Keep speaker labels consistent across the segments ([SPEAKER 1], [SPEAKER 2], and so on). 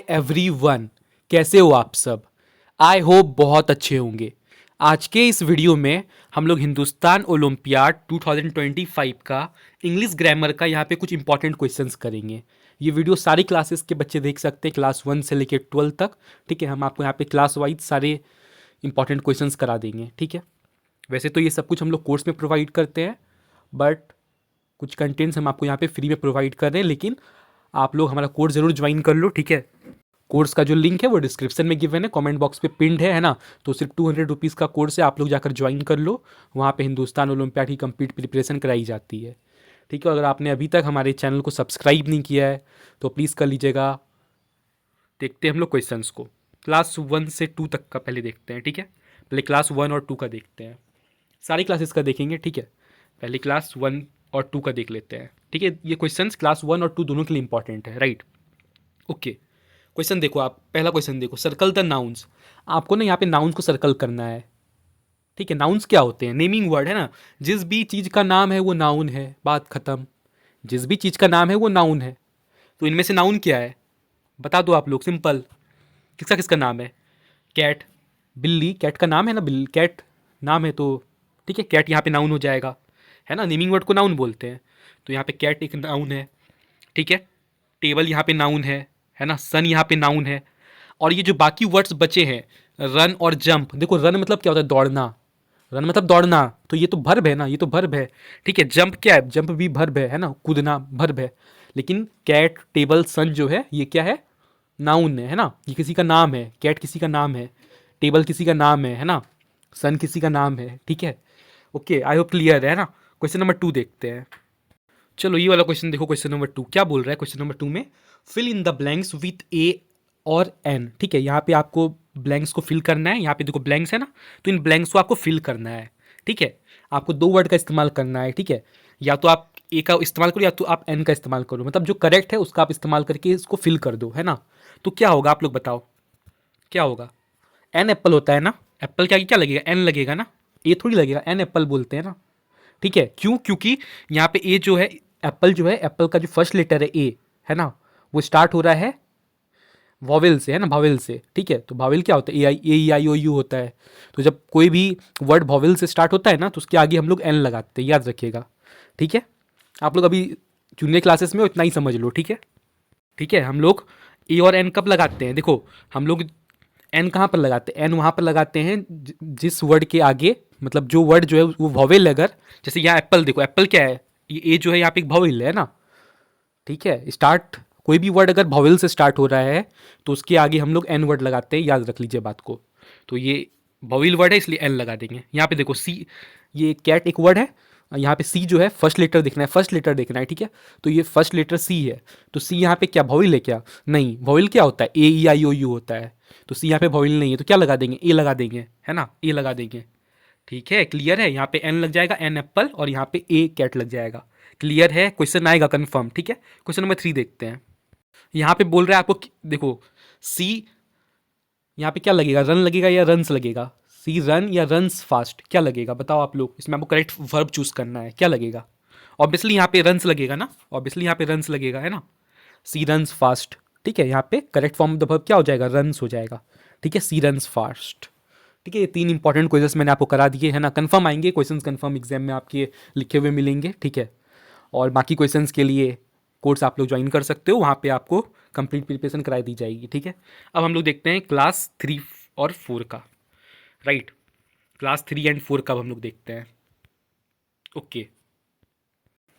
[SPEAKER 1] Everyone, कैसे हो आप सब? आई होप बहुत अच्छे होंगे। आज के इस वीडियो में हम लोग हिंदुस्तान ओलंपियाड 2025 का इंग्लिश ग्रामर का यहाँ पे कुछ इंपॉर्टेंट क्वेश्चंस करेंगे। ये वीडियो सारी क्लासेस के बच्चे देख सकते हैं, क्लास 1 से लेकर 12 तक। ठीक है, हम आपको यहाँ पे क्लास वाइज सारे इंपॉर्टेंट क्वेश्चंस करा देंगे। ठीक है, वैसे तो ये सब कुछ हम लोग कोर्स में प्रोवाइड करते हैं, बट कुछ कंटेंट्स हम आपको यहाँ पे फ्री में प्रोवाइड कर रहे हैं, लेकिन आप लोग हमारा कोर्स ज़रूर ज्वाइन कर लो। ठीक है, कोर्स का जो लिंक है वो डिस्क्रिप्शन में गिवन है, कमेंट बॉक्स पे पिंड है ना। तो सिर्फ 200 रुपीज़ का कोर्स है, आप लोग जाकर ज्वाइन कर लो। वहाँ पे हिंदुस्तान ओलंपियाड की कंप्लीट प्रिपरेशन कराई जाती है। ठीक है, अगर आपने अभी तक हमारे चैनल को सब्सक्राइब नहीं किया है तो प्लीज़ कर लीजिएगा। देखते हैं हम लोग क्वेश्चंस को, क्लास 1 से 2 तक का पहले देखते हैं। ठीक है, पहले क्लास 1 और 2 का देखते हैं, सारी क्लासेस का देखेंगे। ठीक है, पहले क्लास 1 और 2 का देख लेते हैं। ठीक है, ये क्वेश्चंस क्लास 1 और 2 दोनों के लिए इंपॉर्टेंट है, राइट? ओके, क्वेश्चन देखो आप, पहला क्वेश्चन देखो, सर्कल द नाउन्स। आपको ना यहाँ पे नाउन्स को सर्कल करना है। ठीक है, नाउन्स क्या होते हैं? नेमिंग वर्ड है ना। जिस भी चीज़ का नाम है वो नाउन है, बात खत्म। जिस भी चीज़ का नाम है वो नाउन है। तो इनमें से नाउन क्या है बता दो आप लोग, सिंपल। किसका किसका नाम है? कैट, बिल्ली, कैट का नाम है ना, बिल्ली कैट नाम है, तो ठीक है, कैट यहाँ पे नाउन हो जाएगा, है ना। नेमिंग वर्ड को नाउन बोलते हैं, तो यहाँ पे कैट एक नाउन है। ठीक है, टेबल यहाँ पे नाउन है ना। सन यहाँ पे नाउन है। और ये जो बाकी वर्ड्स बचे हैं, रन और जंप, देखो रन मतलब क्या होता है? दौड़ना। रन मतलब दौड़ना, तो ये तो भर्ब है ना, ये तो भर्ब है। ठीक है, जंप क्या है? जंप भी भर्ब है ना, कूदना भर्ब है। लेकिन कैट, टेबल, सन जो है ये क्या है? नाउन है ना। ये किसी का नाम है, कैट किसी का नाम है, टेबल किसी का नाम है ना, सन किसी का नाम है। ठीक है, ओके, आई होप क्लियर है ना। क्वेश्चन नंबर 2 देखते हैं। चलो ये वाला क्वेश्चन देखो, क्वेश्चन नंबर 2 क्या बोल रहा है? क्वेश्चन नंबर 2 में fill in the blanks with a और एन। ठीक है, यहाँ पे आपको ब्लैंक्स को फिल करना है। यहाँ पे देखो ब्लैंक्स है ना, तो इन ब्लैंक्स को आपको फिल करना है। ठीक है, आपको 2 वर्ड का इस्तेमाल करना है। ठीक है, या तो आप ए का इस्तेमाल करो या तो आप एन का इस्तेमाल करो, मतलब जो करेक्ट है उसका आप इस्तेमाल करके इसको फिल कर दो, है ना। तो क्या होगा आप लोग बताओ, क्या होगा? एन एप्पल होता है ना, एप्पल क्या क्या लगेगा? एन लगेगा ना, ए थोड़ी लगेगा। एन एप्पल बोलते हैं ना। ठीक है, क्यों? क्योंकि यहाँ पे ए जो है, एप्पल जो है, एप्पल का जो फर्स्ट लेटर है ए, है ना, वो स्टार्ट हो रहा है वॉवेल से, है ना, भावेल से। ठीक है, तो भावेल क्या होता है? ए आई ओ यू होता है। तो जब कोई भी वर्ड भावेल से स्टार्ट होता है ना, तो उसके आगे हम लोग एन लगाते हैं, याद रखिएगा। ठीक है, आप लोग अभी जूनियर क्लासेस में हो, इतना ही समझ लो। ठीक है, ठीक है, हम लोग ए और एन कब लगाते हैं? देखो हम लोग एन कहाँ पर लगाते हैं? एन वहाँ पर लगाते हैं जिस वर्ड के आगे, मतलब जो वर्ड जो है वो वॉवेल, अगर जैसे यहाँ एप्पल, देखो एप्पल क्या है? ये ए जो है यहाँ पे एक वॉवेल है ना। ठीक है, स्टार्ट कोई भी वर्ड अगर वॉवेल से स्टार्ट हो रहा है तो उसके आगे हम लोग एन वर्ड लगाते हैं, याद रख लीजिए बात को। तो ये वॉवेल वर्ड है इसलिए एन लगा देंगे। यहाँ पे देखो सी, ये कैट एक वर्ड है, यहाँ पे सी जो है फर्स्ट लेटर देखना है, फर्स्ट लेटर देखना है। ठीक है, तो ये फर्स्ट लेटर सी है, तो सी यहाँ पे क्या वॉवेल है क्या? नहीं, वॉवेल क्या होता है? ए ई आई ओ यू होता है। तो सी यहाँ पे वॉवेल नहीं है, तो क्या लगा देंगे? ए लगा देंगे, है ना, ए लगा देंगे। ठीक है, क्लियर है? यहाँ पे एन लग जाएगा, एन एप्पल, और यहाँ पे ए कैट लग जाएगा। क्लियर है? क्वेश्चन आएगा कंफर्म। ठीक है, क्वेश्चन नंबर 3 देखते हैं। यहाँ पे बोल रहा है आपको, देखो सी, यहाँ पे क्या लगेगा? रन लगेगा या रन्स लगेगा? सी रन या रन्स फास्ट, क्या लगेगा बताओ आप लोग? इसमें आपको करेक्ट वर्ब चूज करना है, क्या लगेगा? ऑब्वियसली यहाँ पे रन्स लगेगा ना, ऑब्वियसली यहाँ पे रन्स लगेगा, है ना। सी रन्स फास्ट। ठीक है, यहाँ पे correct form of the verb क्या हो जाएगा? रन्स हो जाएगा। ठीक है, सी रन्स फास्ट। ठीक है, ये 3 इंपॉर्टेंट क्वेश्चंस मैंने आपको करा दिए, है ना। कंफर्म आएंगे क्वेश्चंस, कंफर्म एग्जाम में आपके लिखे हुए मिलेंगे। ठीक है, और बाकी क्वेश्चंस के लिए कोर्स आप लोग ज्वाइन कर सकते हो, वहाँ पे आपको कंप्लीट प्रिपरेशन कराई दी जाएगी। ठीक है, अब हम लोग देखते हैं क्लास 3 और 4 का, राइट। क्लास 3 एंड 4 का अब हम लोग देखते हैं। ओके,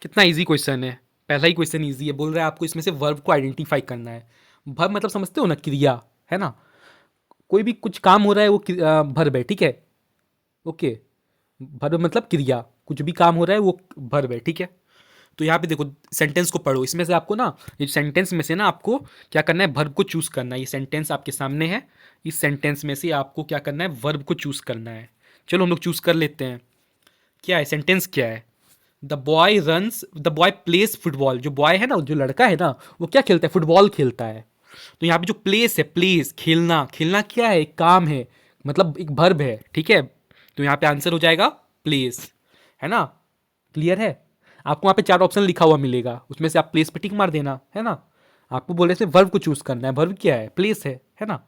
[SPEAKER 1] कितना इजी क्वेश्चन है, पहला ही क्वेश्चन इजी है। बोल रहा है आपको इसमें से वर्ब को आइडेंटिफाई करना है। वर्ब मतलब समझते हो ना, क्रिया, है ना। कोई भी कुछ काम हो रहा है वो वर्ब है। ठीक है, ओके, वर्ब मतलब क्रिया, कुछ भी काम हो रहा है वो वर्ब है। ठीक है, तो यहाँ पे देखो सेंटेंस को पढ़ो, इसमें से आपको ना, ये सेंटेंस में से ना आपको क्या करना है? वर्ब को चूज करना है। ये सेंटेंस आपके सामने है, इस सेंटेंस में से आपको क्या करना है? वर्ब को चूज करना है। चलो हम लोग चूज कर लेते हैं। क्या है सेंटेंस? क्या है? The boy place football. जो बॉय है ना, जो लड़का है ना, वो क्या खेलता है? फुटबॉल खेलता है। तो यहाँ पे जो प्लेस है, प्लेस खेलना, खेलना क्या है? एक काम है, मतलब एक वर्ब है। ठीक है, तो यहाँ पे आंसर हो जाएगा प्लेस, है ना। क्लियर है? आपको वहाँ पे 4 ऑप्शन लिखा हुआ मिलेगा, उसमें से आप प्लेस पे टिक मार देना, है ना। आपको बोल रहे थे वर्ब को चूज करना है। वर्ब क्या है? प्लेस है ना।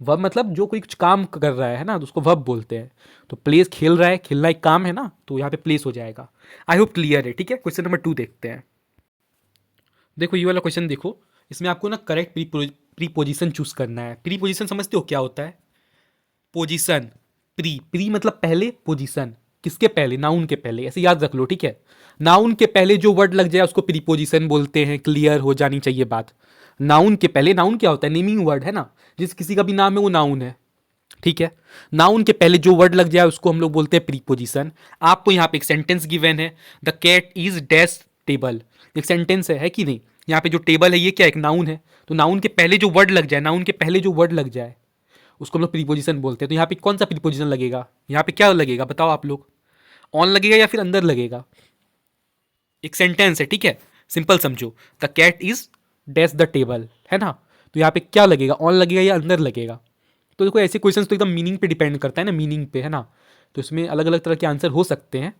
[SPEAKER 1] वर्ब मतलब जो कोई कुछ काम कर रहा है ना, तो उसको वर्ब बोलते हैं। तो प्लेस खेल रहा है, खेलना एक काम है ना, तो यहाँ पे प्लेस हो जाएगा। आई होप क्लियर है। ठीक है, क्वेश्चन नंबर 2 देखते हैं। देखो ये वाला क्वेश्चन देखो, इसमें आपको ना करेक्ट प्रीपोजिशन चूज करना है। प्रीपोजिशन समझते हो क्या होता है? पोजीशन, प्री मतलब पहले, पोजीशन किसके पहले? नाउन के पहले, ऐसे याद रख लो। ठीक है, नाउन के पहले जो वर्ड लग जाए उसको प्रीपोजिशन बोलते हैं। क्लियर हो जानी चाहिए बात। नाउन के पहले, नाउन क्या होता है? नेमिंग वर्ड है ना, जिस किसी का भी नाम है वो नाउन है। ठीक है, नाउन के पहले जो वर्ड लग जाए उसको हम लोग बोलते हैं प्रीपोजिशन। आपको यहाँ पे एक सेंटेंस गिवन है, the cat is dash table. एक सेंटेंस है कि नहीं? यहाँ पे जो टेबल है ये क्या है? एक नाउन है। तो नाउन के पहले जो वर्ड लग जाए, नाउन के पहले जो वर्ड लग जाए उसको हम लोग प्रीपोजिशन बोलते हैं। तो यहाँ पे कौन सा प्रीपोजिशन लगेगा? यहाँ पे क्या लगेगा बताओ आप लोग? ऑन लगेगा या फिर अंदर लगेगा? एक सेंटेंस है, ठीक है, सिंपल समझो, the cat is dash the table, है ना। तो यहाँ पे क्या लगेगा? ऑन लगेगा या अंदर लगेगा? तो देखो ऐसे क्वेश्चंस तो एकदम मीनिंग पे डिपेंड करता है ना, मीनिंग पे, है ना। तो इसमें अलग अलग तरह के आंसर हो सकते हैं,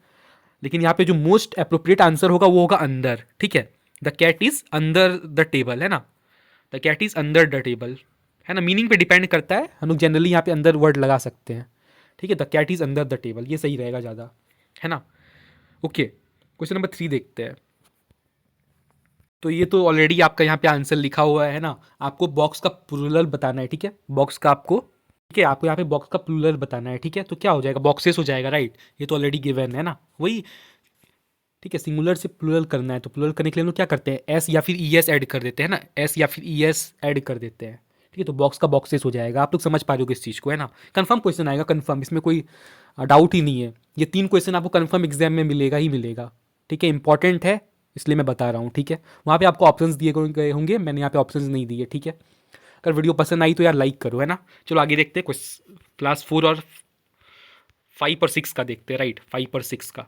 [SPEAKER 1] लेकिन यहाँ पे जो मोस्ट अप्रोप्रिएट आंसर होगा वो होगा अंदर। ठीक है, द कैट इज अंदर द टेबल, है ना। द कैट इज अंदर द टेबल, है ना। मीनिंग पे डिपेंड करता है, हम लोग जनरली यहाँ पे अंदर वर्ड लगा सकते हैं। ठीक है, द कैट इज अंदर द टेबल, ये सही रहेगा ज़्यादा, है ना। ओके, क्वेश्चन नंबर 3 देखते हैं। तो ये तो ऑलरेडी आपका यहाँ पे आंसर लिखा हुआ है ना। आपको बॉक्स का प्लूरल बताना है। ठीक है, बॉक्स का आपको, ठीक है, आपको यहाँ पे बॉक्स का प्लूरल बताना है। ठीक है, तो क्या हो जाएगा? बॉक्सेस हो जाएगा, राइट। ये तो ऑलरेडी गिवन है ना, वही। ठीक है, सिंगुलर से प्लूरल करना है, तो प्लूरल करने के लिए हम लोग क्या करते हैं? एस या फिर ई एस ऐड कर देते हैं ना, एस या फिर ई एस ऐड कर देते हैं। ठीक है, तो बॉक्स का बॉक्सेस हो जाएगा। आप लोग समझ पा रहे हो इस चीज़ को, है ना। कंफर्म क्वेश्चन आएगा, कंफर्म, इसमें कोई डाउट ही नहीं है। ये 3 क्वेश्चन आपको कंफर्म एग्जाम में मिलेगा ही मिलेगा। ठीक है, इंपॉर्टेंट है इसलिए मैं बता रहा हूँ। ठीक है, वहाँ पे आपको ऑप्शंस दिए गए होंगे, मैंने यहाँ पे ऑप्शंस नहीं दिए। ठीक है, अगर वीडियो पसंद आई तो यार लाइक करो, है ना। चलो आगे देखते हैं, क्लास 4 और 5 और 6 का देखते हैं, राइट, 5 और 6 का।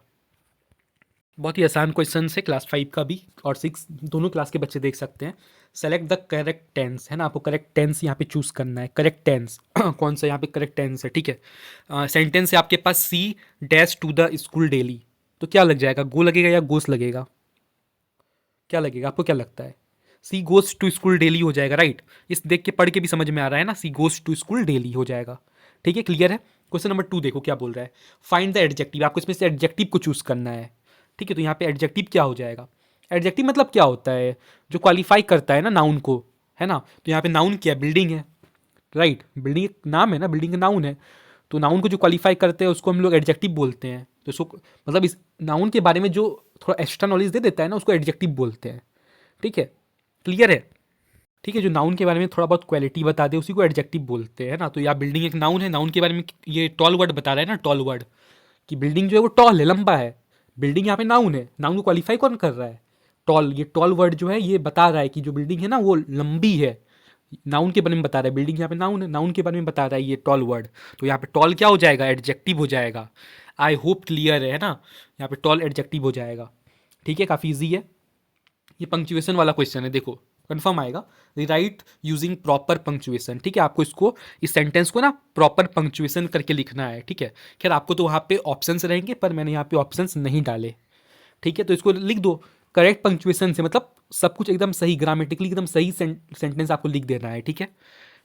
[SPEAKER 1] बहुत ही आसान क्वेश्चन है, क्लास 5 का भी और 6 दोनों क्लास के बच्चे देख सकते हैं। सेलेक्ट द करेक्ट टेंस, है ना। आपको करेक्ट टेंस यहाँ पे चूज करना है। करेक्ट टेंस कौन सा यहाँ पे करेक्ट टेंस है? ठीक है, सेंटेंस है आपके पास, she dash to the school daily. तो क्या लग जाएगा? गो लगेगा या गोस लगेगा? क्या लगेगा? आपको क्या लगता है? सी गोस टू स्कूल डेली हो जाएगा, राइट। इस देख के पढ़ के भी समझ में आ रहा है ना, सी गोस टू स्कूल डेली हो जाएगा। ठीक है, क्लियर है। क्वेश्चन नंबर 2 देखो क्या बोल रहा है, फाइंड द एडजेक्टिव। आपको इसमें से एडजेक्टिव को चूज करना है। ठीक है, तो यहाँ पे एडजेक्टिव क्या हो जाएगा? एडजेक्टिव मतलब क्या होता है? जो क्वालिफाई करता है ना नाउन को, है ना। तो यहाँ पे नाउन क्या है? बिल्डिंग है, राइट। बिल्डिंग एक नाम है ना, बिल्डिंग का नाउन है। तो नाउन को जो क्वालिफाई करते हैं उसको हम लोग एडजेक्टिव बोलते हैं। तो उसको मतलब इस नाउन के बारे में जो थोड़ा एक्स्ट्रा नॉलेज दे देता है ना, उसको एडजेक्टिव बोलते हैं। ठीक है, क्लियर है। ठीक है, जो नाउन के बारे में थोड़ा बहुत क्वालिटी बता दे उसी को एडजेक्टिव बोलते हैं ना। तो या बिल्डिंग एक नाउन है, नाउन के बारे में ये टॉल वर्ड बता रहा है ना, टॉल वर्ड, कि बिल्डिंग जो है वो टॉल है, लंबा है। बिल्डिंग यहाँ पे नाउन है, नाउन को क्वालिफाई कौन कर रहा है? टॉल। ये टॉल वर्ड जो है ये बता रहा है कि जो बिल्डिंग है ना वो लंबी है। नाउन के बारे में बता रहा है, बिल्डिंग यहाँ पे नाउन है, नाउन के बारे में बता रहा है ये टॉल वर्ड। तो यहाँ पे टॉल क्या हो जाएगा? एडजेक्टिव हो जाएगा। आई होप क्लियर है ना, यहाँ पे टॉल एडजेक्टिव हो जाएगा। ठीक है, काफ़ी ईजी है। ये पंक्चुएशन वाला क्वेश्चन है, देखो कंफर्म आएगा। Right using proper punctuation. ठीक है, आपको इसको, इस सेंटेंस को ना प्रॉपर पंक्चुएशन करके लिखना है। ठीक है, खैर आपको तो वहाँ पे ऑप्शंस रहेंगे, पर मैंने यहाँ पे ऑप्शंस नहीं डाले। ठीक है, तो इसको लिख दो करेक्ट पंक्चुएशन से, मतलब सब कुछ एकदम सही, ग्रामेटिकली एकदम सही सेंटेंस आपको लिख देना है। ठीक है,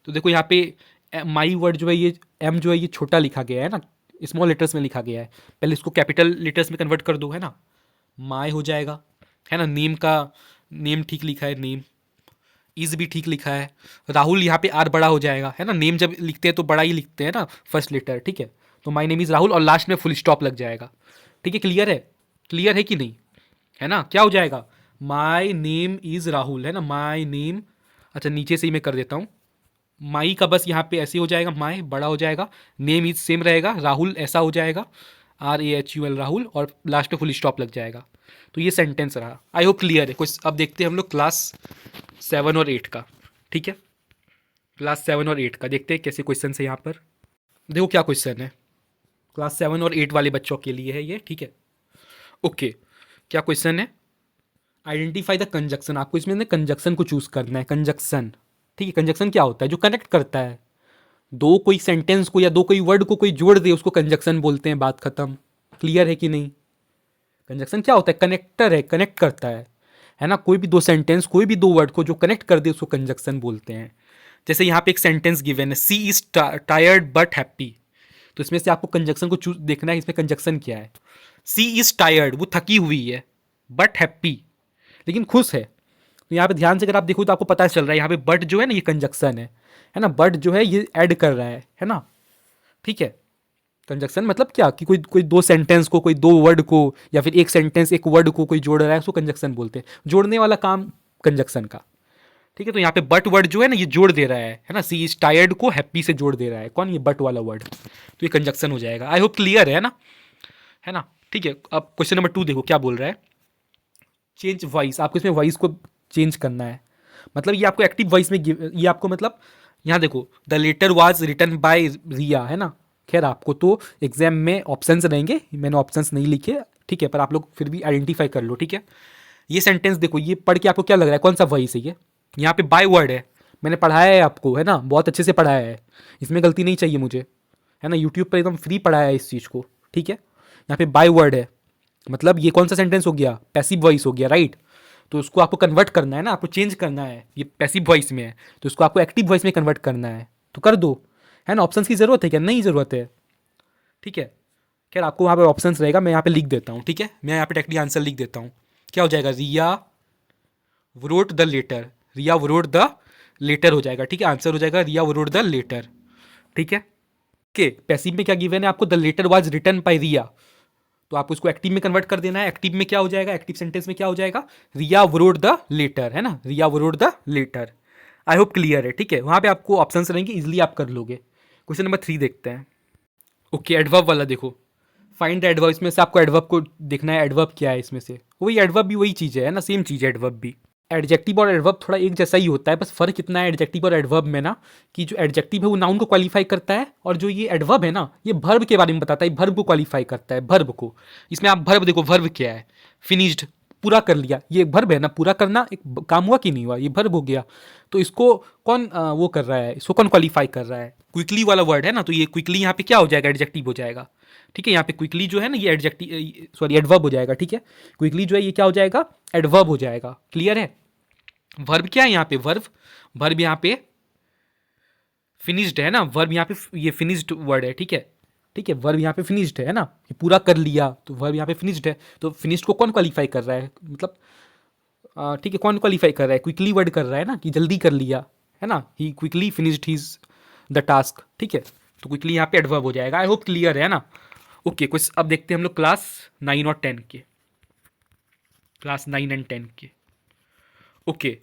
[SPEAKER 1] तो देखो यहाँ पे माई वर्ड जो है ये एम जो है ये छोटा लिखा गया है ना, स्मॉल लेटर्स में लिखा गया है। पहले इसको कैपिटल लेटर्स में कन्वर्ट कर दो, है ना। माई हो जाएगा, है ना। नेम का नेम ठीक लिखा है, नेम। इज भी ठीक लिखा है। राहुल यहाँ पे आर बड़ा हो जाएगा, है ना। नेम जब लिखते हैं तो बड़ा ही लिखते हैं ना, फर्स्ट लेटर। ठीक है, तो माई नेम इज़ राहुल और लास्ट में फुल स्टॉप लग जाएगा। ठीक है, क्लियर है। क्लियर है कि नहीं? है ना, क्या हो जाएगा? माई नेम इज़ राहुल, है ना, माई नेम। अच्छा नीचे से ही मैं कर देता हूँ, माई का बस यहाँ पे ऐसे हो जाएगा, माई बड़ा हो जाएगा, नेम इज सेम रहेगा, राहुल ऐसा हो जाएगा, RAHUL राहुल, और लास्ट में फुल स्टॉप लग जाएगा। तो ये सेंटेंस रहा। आई होप क्लियर है। कुछ अब देखते हैं हम लोग क्लास 7 और 8 का। ठीक है, क्लास 7 और 8 का देखते हैं कैसे क्वेश्चन है यहाँ पर। देखो क्या क्वेश्चन है, क्लास 7 और 8 वाले बच्चों के लिए है ये। ठीक है, ओके, क्या क्वेश्चन है? Identify the conjunction. आपको इसमें कंजक्शन को चूज करना है, कंजक्शन। ठीक है, कंजक्शन क्या होता है? जो कनेक्ट करता है दो कोई सेंटेंस को या दो कोई वर्ड को, कोई जोड़ दे उसको कंजक्शन बोलते हैं, बात खत्म। क्लियर है कि नहीं? कंजक्शन क्या होता है? कनेक्टर है, कनेक्ट करता है। है ना। कोई भी दो सेंटेंस, कोई भी दो वर्ड को जो कनेक्ट कर दे उसको कंजक्शन बोलते हैं। जैसे यहाँ पे एक सेंटेंस गिवन है, सी इज टायर्ड बट हैप्पी, तो इसमें से आपको कंजक्शन को चूज देखना है, इसमें कंजक्शन क्या है। सी इज टायर्ड, वो थकी हुई है, बट हैप्पी, लेकिन खुश है। तो यहाँ पे ध्यान से अगर आप देखो तो आपको पता चल रहा है यहाँ पे बट जो है ना ये कंजक्शन है ना। बट जो है ये ऐड कर रहा है ना, ठीक है। कंजक्शन मतलब क्या कि कोई कोई दो सेंटेंस को, कोई दो वर्ड को, या फिर एक सेंटेंस एक वर्ड को कोई जोड़ रहा है, उसको कंजक्शन बोलते हैं। जोड़ने वाला काम कंजक्शन का, ठीक है। तो यहाँ पे बट वर्ड जो है ना ये जोड़ दे रहा है ना। सी इज टायर्ड को हैप्पी से जोड़ दे रहा है कौन, ये बट वाला वर्ड, तो ये कंजक्शन हो जाएगा। आई होप क्लियर है ना, है ना। ठीक है, अब क्वेश्चन नंबर 2 देखो क्या बोल रहा है। चेंज वॉइस, आपको इसमें वॉइस को चेंज करना है। मतलब ये आपको एक्टिव वॉइस में ये आपको मतलब यहाँ देखो, the letter was written by Riya, है ना। खैर आपको तो एग्जाम में ऑप्शंस रहेंगे, मैंने ऑप्शंस नहीं लिखे, ठीक है, पर आप लोग फिर भी आइडेंटिफाई कर लो, ठीक है। ये सेंटेंस देखो, ये पढ़ के आपको क्या लग रहा है, कौन सा वॉइस है ये। यहाँ पे बाय वर्ड है, मैंने पढ़ाया है आपको, है ना, बहुत अच्छे से पढ़ाया है, इसमें गलती नहीं चाहिए मुझे, है ना। यूट्यूब पर एकदम फ्री पढ़ाया है इस चीज़ को, ठीक है। यहाँ पे बाय वर्ड है, मतलब ये कौन सा सेंटेंस हो गया, पैसिव वॉइस हो गया, राइट। तो उसको आपको कन्वर्ट करना है ना, आपको चेंज करना है, ये पैसिव वॉइस में है तो इसको आपको एक्टिव वॉइस में कन्वर्ट करना है, तो कर दो, है ना। ऑप्शंस की ज़रूरत है क्या, नहीं ज़रूरत है, ठीक है। खैर आपको वहाँ पे ऑप्शंस रहेगा, मैं यहाँ पे लिख देता हूँ, ठीक है। मैं यहाँ पे डायरेक्टली आंसर लिख देता हूँ। क्या हो जाएगा, Riya wrote the letter, Riya wrote the letter हो जाएगा, ठीक है। आंसर हो जाएगा रिया wrote द लेटर, ठीक है। के पैसिव में क्या गिवन है आपको, the letter was written by Riya, तो आप उसको एक्टिव में कन्वर्ट कर देना है। एक्टिव में क्या हो जाएगा, एक्टिव सेंटेंस में क्या हो जाएगा, रिया wrote द लेटर, है ना, Riya wrote the letter. I hope clear है, ठीक है। वहाँ पे आपको ऑप्शंस रहेंगे, इजिली आप कर लोगे। क्वेश्चन नंबर 3 देखते हैं। ओके, एडवर्ब वाला देखो, फाइंड द एडवर्ब, इसमें से आपको एडवर्ब को देखना है, एडवर्ब क्या है इसमें से। वही एडवर्ब भी वही चीज़ है ना, सेम चीज़ है एडवर्ब भी। एडजेक्टिव और एडवर्ब थोड़ा एक जैसा ही होता है, बस फर्क इतना है एडजेक्टिव और एडवर्ब में ना, कि जो एडजेक्टिव है वो नाउन को क्वालिफाई करता है, और जो ये एडवर्ब है ना ये भर्ब के बारे में बताता है, भर्ब को क्वालिफाई करता है, भर्ब को। इसमें आप भर्ब देखो, भर्ब क्या है, फिनिश्ड, पूरा कर लिया, ये भर्ब है ना, पूरा करना, एक काम हुआ कि नहीं हुआ, ये भर्ब हो गया। तो इसको कौन वो कर रहा है, इसको कौन क्वालिफाई कर रहा है, क्विकली वाला वर्ड है ना, तो ये क्विकली यहाँ पे क्या हो जाएगा, एडजेक्टिव हो जाएगा, ठीक है। यहाँ पे क्विकली जो है ना ये एडजेक्टिव, सॉरी एडवर्ब हो जाएगा, ठीक है। क्विकली जो है ये क्या हो जाएगा, एडवर्ब हो जाएगा, क्लियर है। वर्ब क्या है यहाँ पे, वर्ब, वर्ब यहाँ पे फिनिश्ड है ना, वर्ब यहाँ पे ये फिनिश्ड वर्ड है, ठीक है, ठीक है। वर्ब यहाँ पे फिनिश्ड है ना, ये पूरा कर लिया, तो वर्ब यहाँ पे फिनिश्ड है। तो फिनिश्ड को कौन क्वालिफाई कर रहा है, मतलब ठीक है, कौन क्वालिफाई कर रहा है, क्विकली वर्ड कर रहा है ना, कि जल्दी कर लिया, है ना, he quickly finished his the task, ठीक है। तो क्विकली यहाँ पे एडवर्ब हो जाएगा। आई होप क्लियर है ना। ओके, कुछ अब देखते हैं हम लोग क्लास 9 और 10 के, क्लास 9 एंड 10 के। ओके,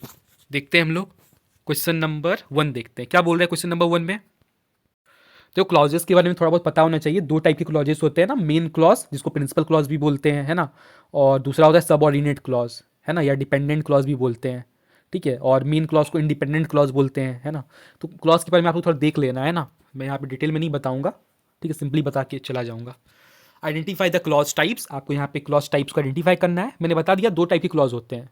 [SPEAKER 1] देखते हैं हम लोग क्वेश्चन नंबर 1 देखते हैं क्या बोल रहा है क्वेश्चन नंबर 1 में। तो क्लॉजेस के बारे में थोड़ा बहुत पता होना चाहिए। दो टाइप के क्लॉजेस होते हैं ना, मेन क्लॉज जिसको प्रिंसिपल क्लॉज भी बोलते हैं, है ना, और दूसरा होता है सबऑर्डिनेट क्लॉज, है ना, या डिपेंडेंट क्लॉज भी बोलते हैं, ठीक है। और मेन क्लॉज को इंडिपेंडेंट क्लॉज बोलते हैं, है ना। तो क्लॉज के बारे में आपको थोड़ा देख लेना है ना, मैं यहाँ पे डिटेल में नहीं बताऊंगा, ठीक है, सिंपली बता के चला जाऊंगा। आइडेंटिफाई द क्लॉज टाइप्स, आपको यहाँ पे क्लॉज टाइप्स को आइडेंटिफाई करना है। मैंने बता दिया दो टाइप के क्लॉज होते हैं,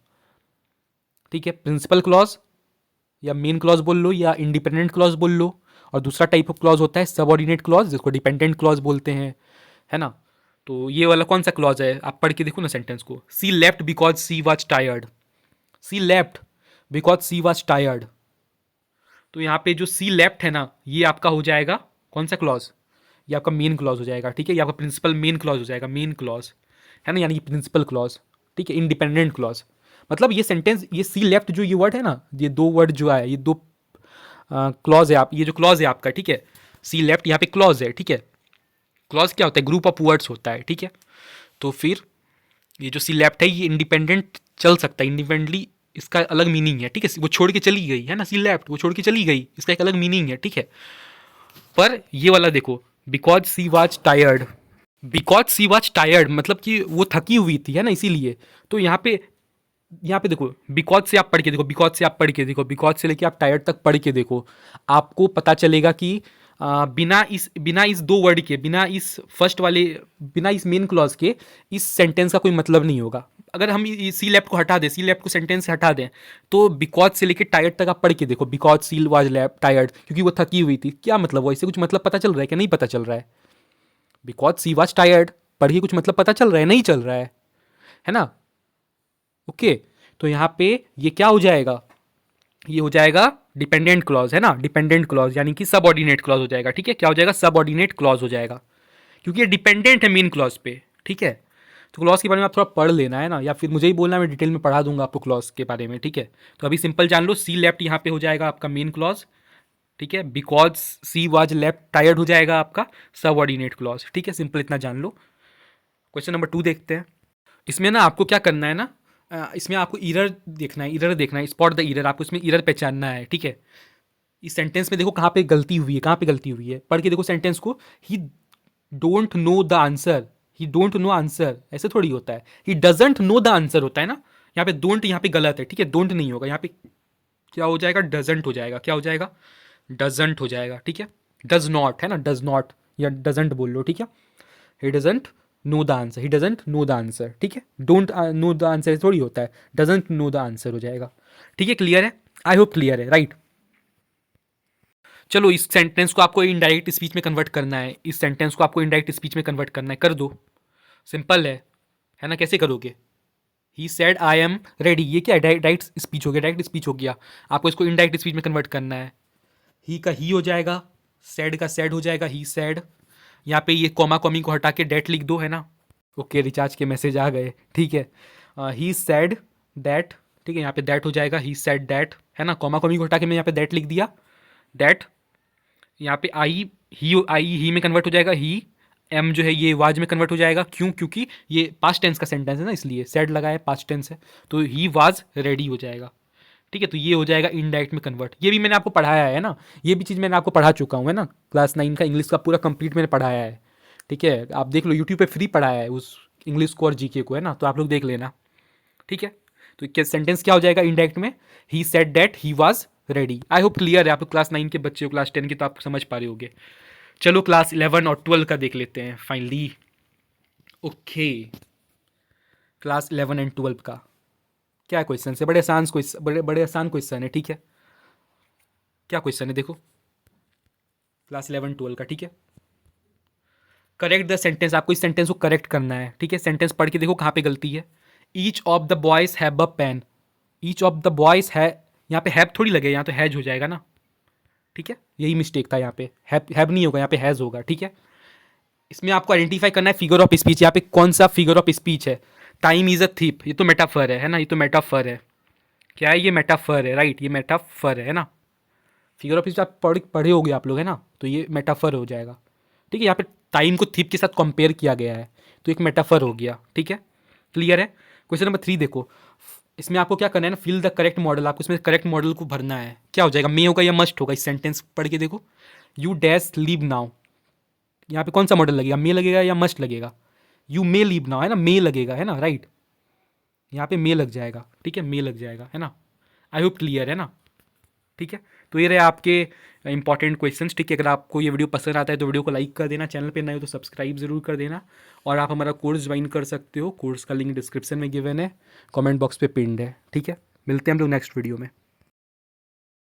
[SPEAKER 1] ठीक है, प्रिंसिपल क्लॉज या मेन क्लॉज बोल लो या इंडिपेंडेंट क्लॉज बोल लो, और दूसरा टाइप ऑफ क्लॉज होता है सबऑर्डिनेट क्लॉज जिसको डिपेंडेंट क्लॉज बोलते हैं, है ना। तो ये वाला कौन सा क्लॉज है, आप पढ़ के देखो ना सेंटेंस को। She left because she was tired, she left because she was tired. तो यहाँ पे जो सी लेफ्ट है ना ये आपका हो जाएगा कौन सा क्लॉज, ये आपका मेन क्लॉज हो जाएगा, ठीक है। ये आपका प्रिंसिपल मेन क्लॉज हो जाएगा, मेन क्लॉज, है ना, यानी कि प्रिंसिपल क्लॉज, ठीक है। इंडिपेंडेंट क्लॉज मतलब ये सेंटेंस, ये सी लेफ्ट जो ये वर्ड है ना, ये दो वर्ड जो है, ये दो क्लॉज है, आप ये जो क्लॉज है आपका, ठीक है, सी लेफ्ट यहाँ पे क्लॉज है, ठीक है। क्लॉज क्या होता है, ग्रुप ऑफ वर्ड्स होता है, ठीक है। तो फिर ये जो सी लेफ्ट है ये इंडिपेंडेंट चल सकता है, इंडिपेंडेंटली इसका अलग मीनिंग है, ठीक है। वो छोड़ के चली गई है ना, सी लेफ्ट वो छोड़ के चली गई, इसका एक अलग मीनिंग है, ठीक है। पर ये वाला देखो, because she was tired, because she was tired मतलब कि वो थकी हुई थी, है ना, इसीलिए। तो यहाँ पे देखो, बिकॉज से आप पढ़ के देखो, बिकॉज से आप पढ़ के देखो, बिकॉज से लेके आप टायर्ड तक पढ़ के देखो, आपको पता चलेगा कि बिना इस दो वर्ड के, बिना इस फर्स्ट वाले, बिना इस मेन क्लॉज के इस सेंटेंस का कोई मतलब नहीं होगा। अगर हम सी लेफ्ट को हटा दें, सी लेफ्ट को सेंटेंस से हटा दें, तो बिकॉज से लेके टायर्ड तक आप पढ़ के देखो, because she was left tired, क्योंकि वो थकी हुई थी, क्या मतलब हुआ, इससे कुछ मतलब पता चल रहा है कि नहीं पता चल रहा है। बिकॉज सी वाज टायर्ड पढ़िए, कुछ मतलब पता चल रहा है, नहीं चल रहा है ना। ओके, तो यहाँ पे ये क्या हो जाएगा, ये हो जाएगा डिपेंडेंट क्लॉज, है ना, डिपेंडेंट क्लॉज यानी कि सबऑर्डिनेट क्लॉज हो जाएगा, ठीक है। क्या हो जाएगा, सबऑर्डिनेट क्लॉज हो जाएगा, क्योंकि ये डिपेंडेंट है मेन क्लॉज पे, ठीक है। तो क्लॉज के बारे में आप थोड़ा पढ़ लेना, है ना, या फिर मुझे ही बोलना, मैं डिटेल में पढ़ा दूंगा आपको क्लॉज के बारे में, ठीक है। तो अभी सिंपल जान लो, सी लेफ्ट यहाँ पे हो जाएगा आपका मेन क्लॉज, ठीक है। Because she was left tired हो जाएगा आपका सबऑर्डिनेट क्लॉज, ठीक है। सिंपल इतना जान लो। क्वेश्चन नंबर 2 देखते हैं। इसमें ना आपको क्या करना है ना, इसमें आपको इरर देखना है, इरर देखना है, स्पॉट द इरर, आपको इसमें इरर पहचानना है, ठीक है। इस सेंटेंस में देखो कहाँ पे गलती हुई है, कहाँ पे गलती हुई है, पढ़ के देखो सेंटेंस को। ही don't know the answer, he don't know answer, ऐसे थोड़ी होता है, he doesn't know the answer होता है ना। यहाँ पे डोंट यहाँ पे गलत है, ठीक है, डोंट नहीं होगा यहाँ पे, क्या हो जाएगा, डजंट हो जाएगा, क्या हो जाएगा, डजंट हो जाएगा, ठीक है। डज नॉट है ना, डज नॉट या डजंट बोल लो, ठीक है। He doesn't know the answer, he doesn't know the answer, ठीक है। डोंट नो द आंसर थोड़ी होता है, डजंट नो द आंसर हो जाएगा, ठीक है। क्लियर है, आई होप क्लियर है, राइट। चलो इस सेंटेंस को आपको इनडायरेक्ट स्पीच में कन्वर्ट करना है, इस सेंटेंस को आपको इनडायरेक्ट स्पीच में कन्वर्ट करना है, कर दो, सिंपल है ना। कैसे करोगे, he said I am ready, ये क्या है, डायरेक्ट स्पीच हो गया, डायरेक्ट स्पीच हो गया। आपको इसको इनडायरेक्ट स्पीच में कन्वर्ट करना है। ही का ही हो जाएगा, सैड का सैड हो जाएगा, ही सैड। यहाँ पे ये कॉमा कॉमी को हटा के डेट लिख दो, है ना। ओके, रिचार्ज के मैसेज आ गए, ठीक है। ही सैड दैट, ठीक है, यहाँ पे दैट हो जाएगा, ही सैड दैट, है ना। कॉमा कॉमी को हटा के मैं यहाँ पे दैट लिख दिया, दैट। यहाँ पे आई ही में कन्वर्ट हो जाएगा, ही। एम जो है ये वाज में कन्वर्ट हो जाएगा, क्यों, क्योंकि ये पास्ट टेंस का सेंटेंस है ना, इसलिए सैड लगा है, पास्ट टेंस है, तो ही वाज रेडी हो जाएगा, ठीक है। तो ये हो जाएगा इनडायरेक्ट में कन्वर्ट, ये भी मैंने आपको पढ़ाया है ना, ये भी चीज़ मैंने आपको पढ़ा चुका हूँ, है ना। क्लास 9 का इंग्लिश का पूरा कंप्लीट मैंने पढ़ाया है, ठीक है। आप देख लो, यूट्यूब पे फ्री पढ़ाया है उस इंग्लिश को और जीके को, है ना, तो आप लोग देख लेना, ठीक है। तो क्या सेंटेंस क्या हो जाएगा इनडायरेक्ट में, he said that he was ready. I hope clear है, आप लोग क्लास 9 के बच्चे हो, क्लास 10 के तो आप समझ पा रहे होगे। चलो क्लास 11 और 12 का देख लेते हैं फाइनली। ओके, क्लास 11 एंड 12 का क्या क्वेश्चन है, बड़े आसान क्वेश्चन, बड़े आसान क्वेश्चन है, ठीक है। क्या क्वेश्चन है देखो, क्लास 11 12 का, ठीक है। करेक्ट द सेंटेंस, आपको इस सेंटेंस को करेक्ट करना है, ठीक है। सेंटेंस पढ़ के देखो कहाँ पे गलती है। Each of the boys have a pen, each of the boys है, यहाँ पे हैव थोड़ी लगे, यहाँ तो हैज हो जाएगा ना, ठीक है। यही मिस्टेक था, यहाँ पे हैव नहीं होगा, यहाँ पे हैज होगा, ठीक है। इसमें आपको आइडेंटिफाई करना है फिगर ऑफ स्पीच, यहाँ पे कौन सा फिगर ऑफ स्पीच है। टाइम इज अ थीप, ये तो मेटाफर है ना, ये तो मेटाफर है, क्या है ये, मेटाफर है, राइट, ये मेटाफर है ना। फिगर ऑफ स्पीच आप पढ़े होगे आप लोग, है ना, तो ये मेटाफर हो जाएगा, ठीक है। यहाँ पे टाइम को थीप के साथ कंपेयर किया गया है, तो एक मेटाफर हो गया, ठीक है। क्लियर है। क्वेश्चन नंबर 3 देखो, इसमें आपको क्या करना है ना, फिल द करेक्ट मॉडल, आपको इसमें करेक्ट मॉडल को भरना है। क्या हो जाएगा, मे होगा या मस्ट होगा, इस सेंटेंस पढ़ के देखो। यू डैश लीव नाउ, यहाँ पे कौन सा मॉडल लगेगा, मे लगेगा या मस्ट लगेगा। यू मे लीव नाउ, है ना, मे लगेगा, है ना, राइट। यहाँ पे मे लग जाएगा, ठीक है, मे लग जाएगा, है ना। आई होप क्लियर है ना, ठीक है। तो ये रहे आपके इंपॉर्टेंट क्वेश्चंस, ठीक है। अगर आपको ये वीडियो पसंद आता है तो वीडियो को लाइक कर देना, चैनल पे नए हो तो सब्सक्राइब जरूर कर देना, और आप हमारा कोर्स ज्वाइन कर सकते हो, कोर्स का लिंक डिस्क्रिप्शन में गिवन है, कमेंट बॉक्स पे पिन्ड है, ठीक है। मिलते हैं हम लोग नेक्स्ट वीडियो में।